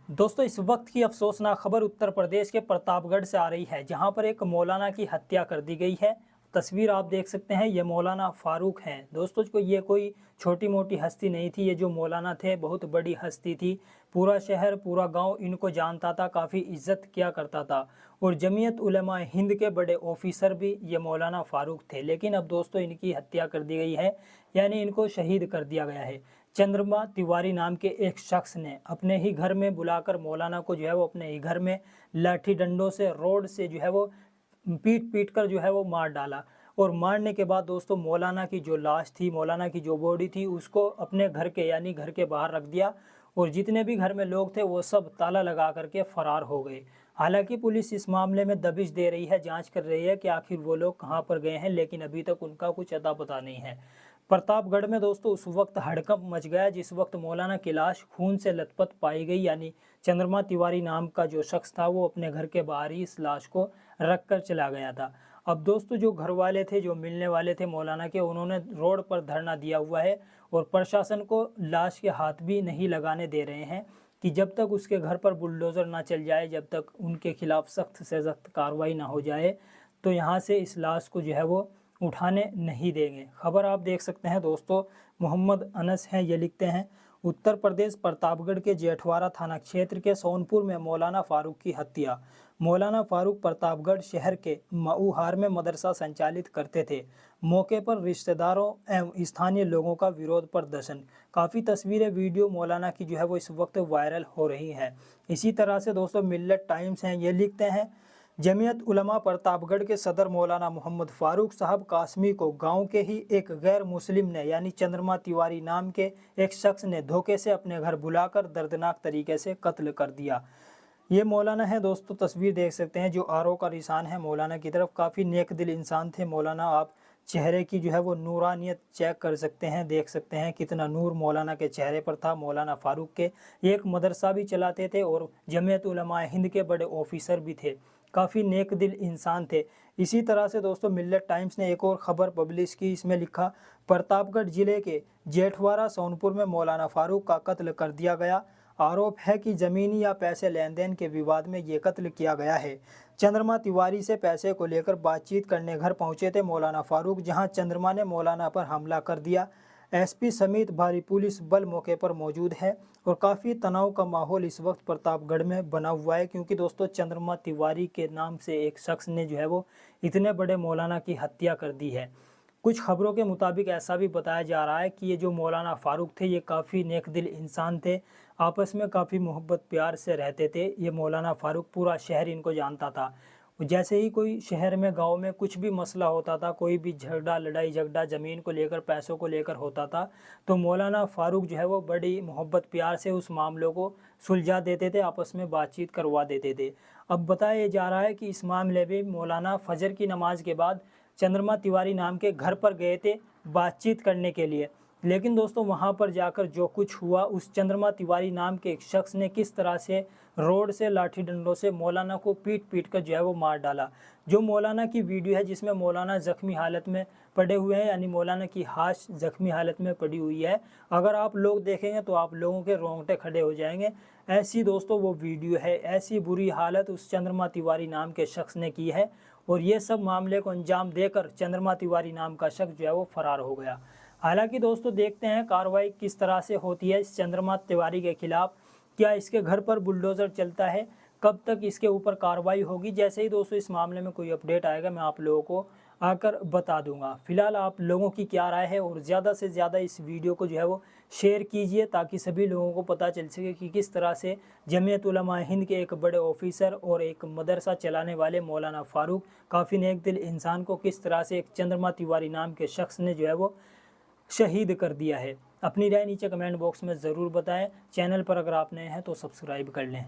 दोस्तों इस वक्त की अफसोसनाक खबर उत्तर प्रदेश के प्रतापगढ़ से आ रही है, जहां पर एक मौलाना की हत्या कर दी गई है। तस्वीर आप देख सकते हैं, ये मौलाना फारूक हैं। दोस्तों को ये कोई छोटी मोटी हस्ती नहीं थी, ये जो मौलाना थे बहुत बड़ी हस्ती थी। पूरा शहर पूरा गांव इनको जानता था, काफ़ी इज्जत किया करता था। और जमीयत उलमा हिंद के बड़े ऑफिसर भी ये मौलाना फारूक थे। लेकिन अब दोस्तों इनकी हत्या कर दी गई है, यानी इनको शहीद कर दिया गया है। चंद्रमा तिवारी नाम के एक शख्स ने अपने ही घर में बुलाकर मौलाना को जो है वो अपने ही घर में लाठी डंडों से रोड से जो है वो पीट पीट कर जो है वो मार डाला। और मारने के बाद दोस्तों मौलाना की जो लाश थी, मौलाना की जो बॉडी थी, उसको अपने घर के यानी घर के बाहर रख दिया। और जितने भी घर में लोग थे वो सब ताला लगा करके फरार हो गए। हालांकि पुलिस इस मामले में दबिश दे रही है, जांच कर रही है कि आखिर वो लोग कहां पर गए हैं, लेकिन अभी तक उनका कुछ अता पता नहीं है। प्रतापगढ़ में दोस्तों उस वक्त हड़कंप मच गया जिस वक्त मौलाना की लाश खून से लथपथ पाई गई। यानी चंद्रमा तिवारी नाम का जो शख्स था वो अपने घर के बाहर ही इस लाश को रख कर चला गया था। अब दोस्तों जो घर वाले थे, जो मिलने वाले थे मौलाना के, उन्होंने रोड पर धरना दिया हुआ है और प्रशासन को लाश के हाथ भी नहीं लगाने दे रहे हैं कि जब तक उसके घर पर बुलडोज़र ना चल जाए, जब तक उनके खिलाफ सख्त से सख्त कार्रवाई ना हो जाए, तो यहाँ से इस लाश को जो है वो उठाने नहीं देंगे। खबर आप देख सकते हैं दोस्तों, मोहम्मद अनस हैं, ये लिखते हैं, उत्तर प्रदेश प्रतापगढ़ के जेठवाड़ा थाना क्षेत्र के सोनपुर में मौलाना फारूक की हत्या। मौलाना फारूक प्रतापगढ़ शहर के मऊहार में मदरसा संचालित करते थे। मौके पर रिश्तेदारों एवं स्थानीय लोगों का विरोध प्रदर्शन। काफ़ी तस्वीरें वीडियो मौलाना की जो है वो इस वक्त वायरल हो रही है। इसी तरह से दोस्तों मिल्लत टाइम्स हैं, ये लिखते हैं, जमीयत उलमा प्रतापगढ़ के सदर मौलाना मोहम्मद फारूक साहब कासमी को गांव के ही एक गैर मुस्लिम ने यानी चंद्रमा तिवारी नाम के एक शख्स ने धोखे से अपने घर बुलाकर दर्दनाक तरीके से कत्ल कर दिया। ये मौलाना है दोस्तों, तस्वीर देख सकते हैं, जो आरों का निशान है मौलाना की तरफ। काफ़ी नेक दिल इंसान थे मौलाना। आप चेहरे की जो है वो नूरानियत चेक कर सकते हैं, देख सकते हैं कितना नूर मौलाना के चेहरे पर था। मौलाना फारूक के एक मदरसा भी चलाते थे और जमीयत उलमा हिंद के बड़े ऑफिसर भी थे। काफ़ी नेक दिल इंसान थे। इसी तरह से दोस्तों मिल्लत टाइम्स ने एक और ख़बर पब्लिश की, इसमें लिखा, प्रतापगढ़ जिले के जेठवाड़ा सोनपुर में मौलाना फारूक का कत्ल कर दिया गया। आरोप है कि ज़मीनी या पैसे लेन देन के विवाद में ये कत्ल किया गया है। चंद्रमा तिवारी से पैसे को लेकर बातचीत करने घर पहुंचे थे मौलाना फारूक, जहां चंद्रमा ने मौलाना पर हमला कर दिया। एसपी समेत भारी पुलिस बल मौके पर मौजूद है और काफ़ी तनाव का माहौल इस वक्त प्रतापगढ़ में बना हुआ है, क्योंकि दोस्तों चंद्रमा तिवारी के नाम से एक शख्स ने जो है वो इतने बड़े मौलाना की हत्या कर दी है। कुछ खबरों के मुताबिक ऐसा भी बताया जा रहा है कि ये जो मौलाना फारूक थे ये काफ़ी नेक दिल इंसान थे, आपस में काफ़ी मोहब्बत प्यार से रहते थे। ये मौलाना फारूक, पूरा शहर इनको जानता था। जैसे ही कोई शहर में गांव में कुछ भी मसला होता था, कोई भी झगड़ा लड़ाई झगड़ा ज़मीन को लेकर पैसों को लेकर होता था, तो मौलाना फारूक जो है वो बड़ी मोहब्बत प्यार से उस मामलों को सुलझा देते थे, आपस में बातचीत करवा देते थे। अब बताया जा रहा है कि इस मामले में मौलाना फजर की नमाज के बाद चंद्रमा तिवारी नाम के घर पर गए थे बातचीत करने के लिए। लेकिन दोस्तों वहां पर जाकर जो कुछ हुआ, उस चंद्रमा तिवारी नाम के एक शख्स ने किस तरह से रोड से लाठी डंडों से मौलाना को पीट पीट कर जो है वो मार डाला। जो मौलाना की वीडियो है जिसमें मौलाना ज़ख्मी हालत में पड़े हुए हैं, यानी मौलाना की हाश ज़ख्मी हालत में पड़ी हुई है, अगर आप लोग देखेंगे तो आप लोगों के रोंगटे खड़े हो जाएंगे। ऐसी दोस्तों वो वीडियो है, ऐसी बुरी हालत उस चंद्रमा तिवारी नाम के शख्स ने की है। और ये सब मामले को अंजाम देकर चंद्रमा तिवारी नाम का शख्स जो है वो फरार हो गया। हालांकि दोस्तों देखते हैं कार्रवाई किस तरह से होती है इस चंद्रमा तिवारी के खिलाफ। क्या इसके घर पर बुलडोज़र चलता है, कब तक इसके ऊपर कार्रवाई होगी? जैसे ही दोस्तों इस मामले में कोई अपडेट आएगा मैं आप लोगों को आकर बता दूंगा। फिलहाल आप लोगों की क्या राय है, और ज़्यादा से ज़्यादा इस वीडियो को जो है वो शेयर कीजिए ताकि सभी लोगों को पता चल सके कि किस तरह से जमीयत उलमा हिंद के एक बड़े ऑफिसर और एक मदरसा चलाने वाले मौलाना फारूक, काफ़ी नेक दिल इंसान को किस तरह से एक चंद्रमा तिवारी नाम के शख्स ने जो है वो शहीद कर दिया है। अपनी राय नीचे कमेंट बॉक्स में ज़रूर बताएं। चैनल पर अगर आप नए हैं तो सब्सक्राइब कर लें।